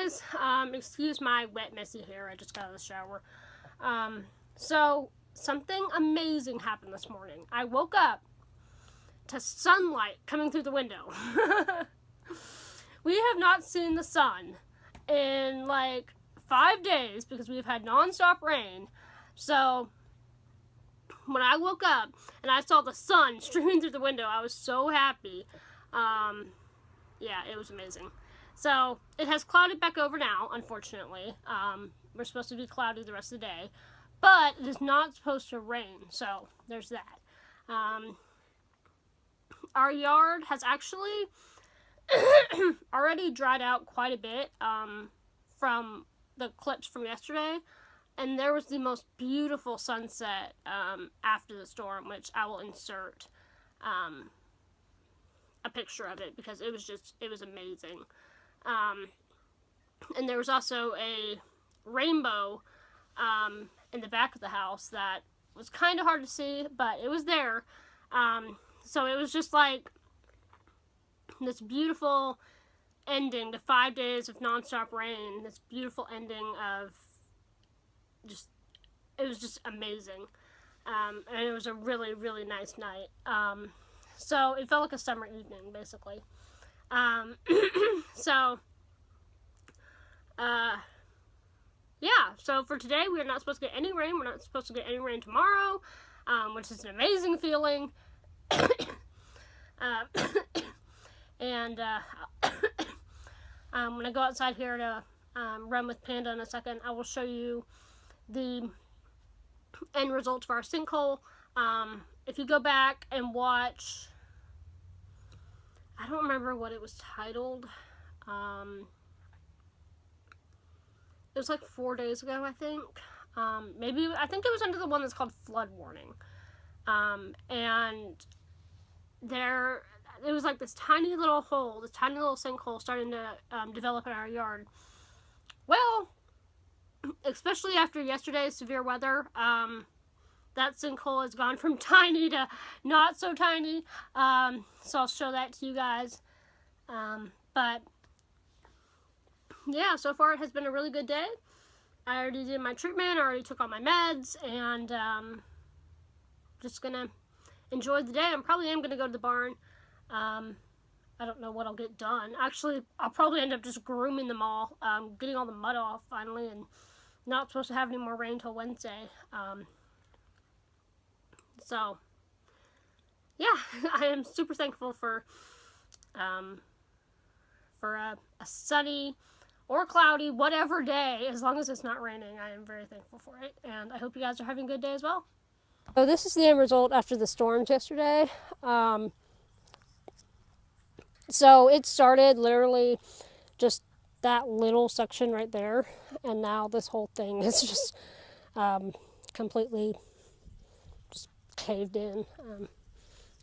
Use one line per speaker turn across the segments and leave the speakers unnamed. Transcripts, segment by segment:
guys. Excuse my wet, messy hair. I just got out of the shower. So, something amazing happened this morning. I woke up to sunlight coming through the window. We have not seen the sun in like 5 days because we've had nonstop rain. So, when I woke up and I saw the sun streaming through the window, I was so happy. Yeah, it was amazing. So, it has clouded back over now, unfortunately. We're supposed to be cloudy the rest of the day. But it is not supposed to rain, so there's that. Our yard has actually already dried out quite a bit from the clips from yesterday. And there was the most beautiful sunset after the storm, which I will insert a picture of it because it was amazing. And there was also a rainbow in the back of the house that was kind of hard to see, but it was there. So it was just like this beautiful ending to 5 days of nonstop rain. This beautiful ending of it was just amazing. And it was a really, really nice night. So it felt like a summer evening, basically. Yeah, so for today, we are not supposed to get any rain. We're not supposed to get any rain tomorrow, which is an amazing feeling. And when I go outside here to run with Panda in a second, I will show you the end result of our sinkhole. If you go back and watch, I don't remember what it was titled. It was like 4 days ago, I think. I think it was under the one that's called Flood Warning. And it was like this tiny little hole, this tiny little sinkhole starting to develop in our yard. Well, especially after yesterday's severe weather, that sinkhole has gone from tiny to not so tiny. So I'll show that to you guys. But yeah, so far it has been a really good day. I already did my treatment, I already took all my meds, and just gonna enjoy the day. I probably am gonna go to the barn. I don't know what I'll get done. Actually, I'll probably end up just grooming them all, getting all the mud off finally, and not supposed to have any more rain till Wednesday. So, yeah, I am super thankful for a sunny or cloudy, whatever day, as long as it's not raining. I am very thankful for it, and I hope you guys are having a good day as well. So this is the end result after the storms yesterday. So it started literally just that little section right there, and now this whole thing is just completely just caved in.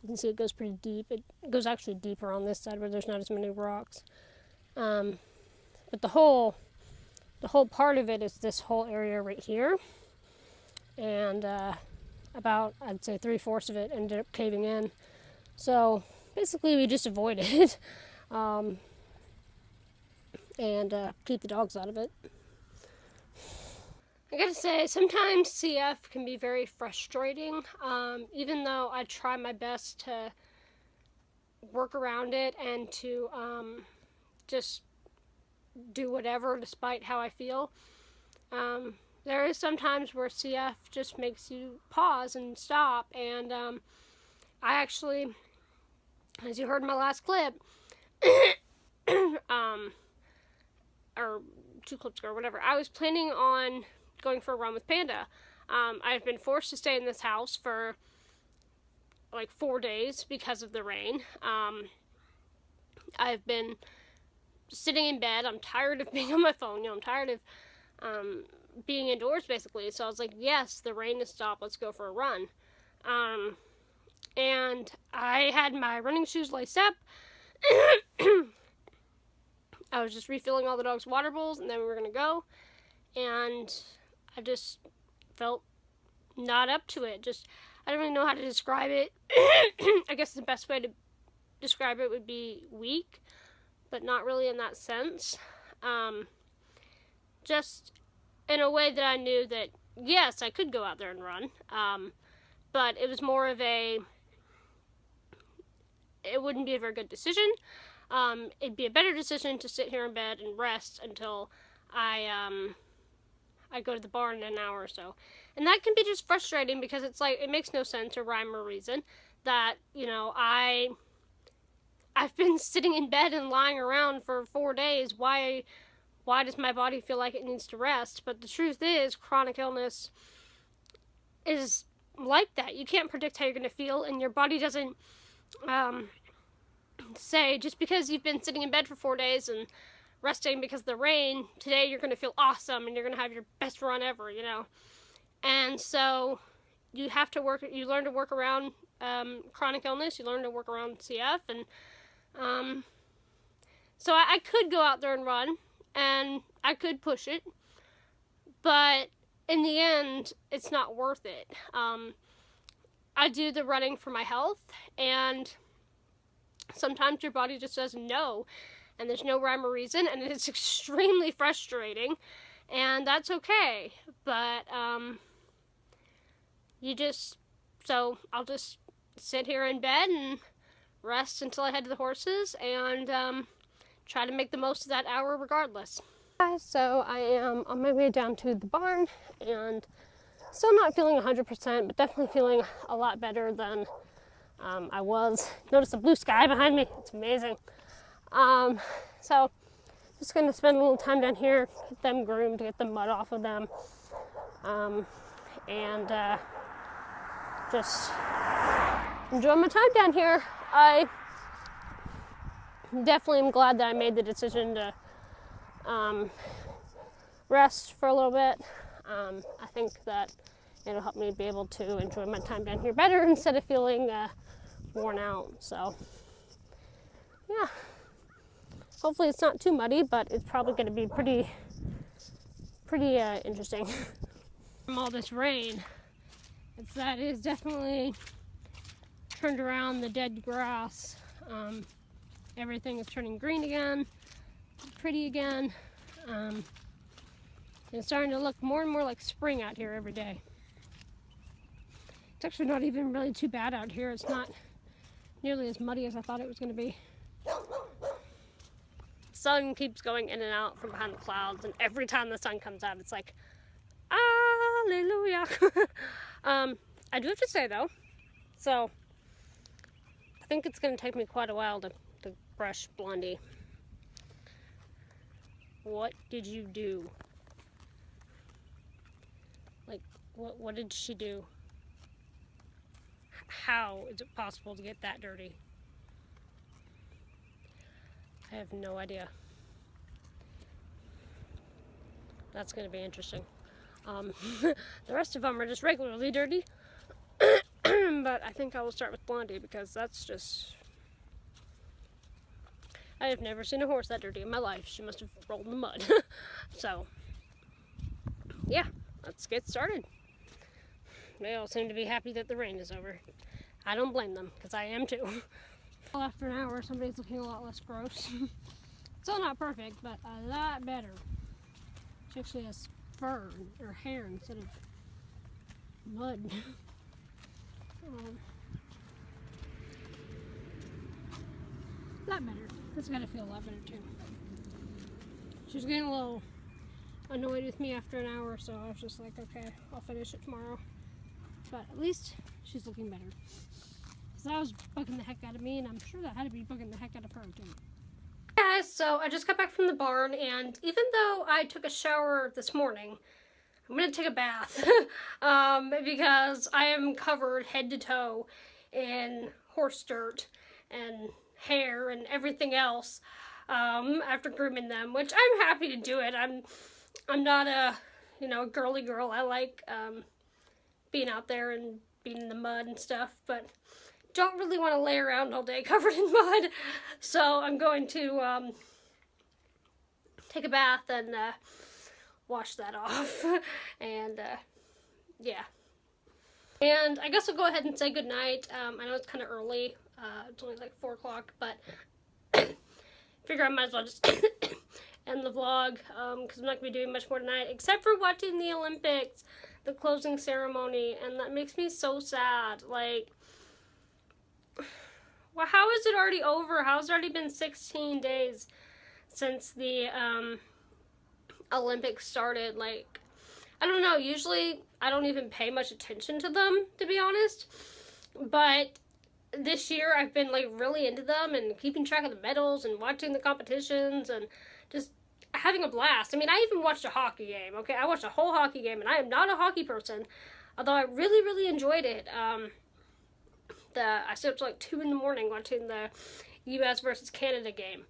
You can see it goes pretty deep. It goes actually deeper on this side where there's not as many rocks. But the whole part of it is this whole area right here, and about, I'd say 3/4 of it ended up caving in. So basically we just avoid it and keep the dogs out of it. I gotta say, sometimes CF can be very frustrating, even though I try my best to work around it and to just do whatever despite how I feel. There is sometimes where CF just makes you pause and stop, and I actually, as you heard in my last clip, or 2 clips ago or whatever, I was planning on going for a run with Panda. I've been forced to stay in this house for like 4 days because of the rain. I've been sitting in bed. I'm tired of being on my phone. I'm tired of being indoors, basically. So I was like, yes, the rain has stopped. Let's go for a run. And I had my running shoes laced up. I was just refilling all the dogs' water bowls, and then we were going to go. And I just felt not up to it. I don't really know how to describe it. I guess the best way to describe it would be weak, but not really in that sense. just in a way that I knew that, yes, I could go out there and run, but it was more of it wouldn't be a very good decision. It'd be a better decision to sit here in bed and rest until I go to the barn in an hour or so. And that can be just frustrating because it's like, it makes no sense or rhyme or reason that, I've been sitting in bed and lying around for 4 days. Why does my body feel like it needs to rest? But the truth is, chronic illness is like that. You can't predict how you're going to feel, and your body doesn't say, just because you've been sitting in bed for 4 days and resting because of the rain, today you're going to feel awesome and you're going to have your best run ever, And so you learn to work around chronic illness, you learn to work around CF, and so I could go out there and run, and I could push it, but in the end, it's not worth it. I do the running for my health, and sometimes your body just says no, and there's no rhyme or reason, and it's extremely frustrating, and that's okay, but so I'll just sit here in bed and rest until I head to the horses, and try to make the most of that hour regardless. So I am on my way down to the barn, and still not feeling 100%, but definitely feeling a lot better than I was. Notice the blue sky behind me, it's amazing. So just gonna spend a little time down here, get them groomed, to get the mud off of them, and just enjoy my time down here. I definitely am glad that I made the decision to rest for a little bit. I think that it'll help me be able to enjoy my time down here better instead of feeling worn out. So yeah, hopefully it's not too muddy, but it's probably going to be pretty interesting. From all this rain, that is definitely turned around the dead grass. Everything is turning green again, pretty again. It's starting to look more and more like spring out here every day. It's actually not even really too bad out here. It's not nearly as muddy as I thought it was going to be. The sun keeps going in and out from behind the clouds, and every time the sun comes out, it's like, hallelujah. I do have to say though, so I think it's going to take me quite a while to brush Blondie. What did you do? Like, what did she do? How is it possible to get that dirty? I have no idea. That's going to be interesting. The rest of them are just regularly dirty. But I think I will start with Blondie because that's just... I have never seen a horse that dirty in my life. She must have rolled in the mud. So, yeah, let's get started. They all seem to be happy that the rain is over. I don't blame them, because I am too. Well, after an hour, somebody's looking a lot less gross. Still not perfect, but a lot better. She actually has fur or hair instead of mud. A lot better. It's gotta feel a lot better too. She was getting a little annoyed with me after an hour, so I was just like, okay, I'll finish it tomorrow. But at least she's looking better. Because that was bugging the heck out of me, and I'm sure that had to be bugging the heck out of her too. Guys, so I just got back from the barn, and even though I took a shower this morning, I'm gonna take a bath because I am covered head to toe in horse dirt and hair and everything else after grooming them, which I'm happy to do it. I'm not a girly girl. I like being out there and being in the mud and stuff, but don't really want to lay around all day covered in mud. So I'm going to take a bath and wash that off. And yeah. And I guess I'll go ahead and say goodnight. I know it's kind of early. It's only like 4 o'clock, but figure I might as well just end the vlog because I'm not going to be doing much more tonight except for watching the Olympics, the closing ceremony, and that makes me so sad. Like, well, how is it already over? How has it already been 16 days since the Olympics started? Like, I don't know. Usually I don't even pay much attention to them, to be honest. But this year I've been like really into them and keeping track of the medals and watching the competitions and just having a blast. I mean, I even watched a hockey game. Okay, I watched a whole hockey game, and I am not a hockey person, although I really, really enjoyed it. I stayed up till like 2 in the morning watching the U.S. versus Canada game,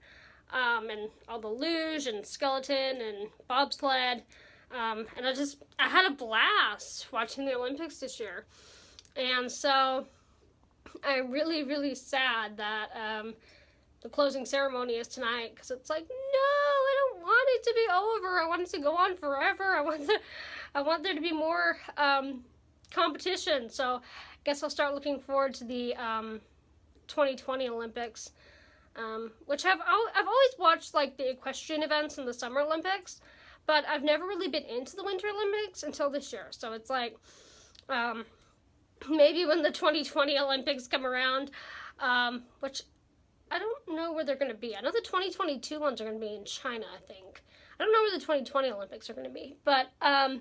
and all the luge and skeleton and bobsled, and I had a blast watching the Olympics this year, and so I'm really, really sad that the closing ceremony is tonight, because it's like, no, I don't want it to be over. I want it to go on forever. I want there to be more competition. So I guess I'll start looking forward to the 2020 Olympics, which I've always watched like the equestrian events in the Summer Olympics, but I've never really been into the Winter Olympics until this year. So it's like, maybe when the 2020 Olympics come around, which I don't know where they're going to be. I know the 2022 ones are going to be in China, I think. I don't know where the 2020 Olympics are going to be. But I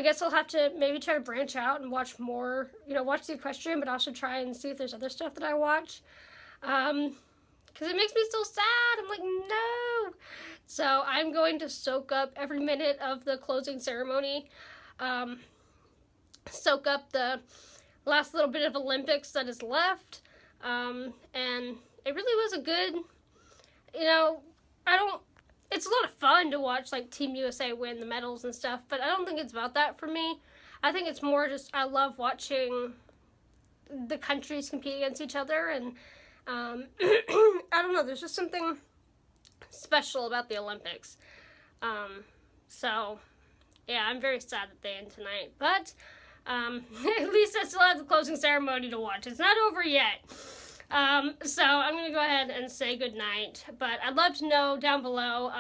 guess I'll have to maybe try to branch out and watch more, watch the equestrian, but also try and see if there's other stuff that I watch. Because it makes me so sad. I'm like, no. So I'm going to soak up every minute of the closing ceremony. Soak up the last little bit of Olympics that is left. And it really was a good, it's a lot of fun to watch like Team USA win the medals and stuff, but I don't think it's about that for me. I think it's more just, I love watching the countries compete against each other, and I don't know, there's just something special about the Olympics. So yeah, I'm very sad that they end tonight, but at least I still have the closing ceremony to watch. It's not over yet. So I'm going to go ahead and say goodnight. But I'd love to know down below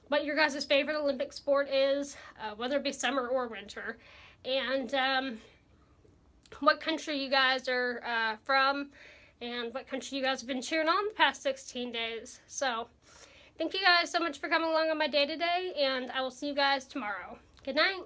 what your guys' favorite Olympic sport is, whether it be summer or winter. And what country you guys are from, and what country you guys have been cheering on the past 16 days. So thank you guys so much for coming along on my day today, and I will see you guys tomorrow. Good night.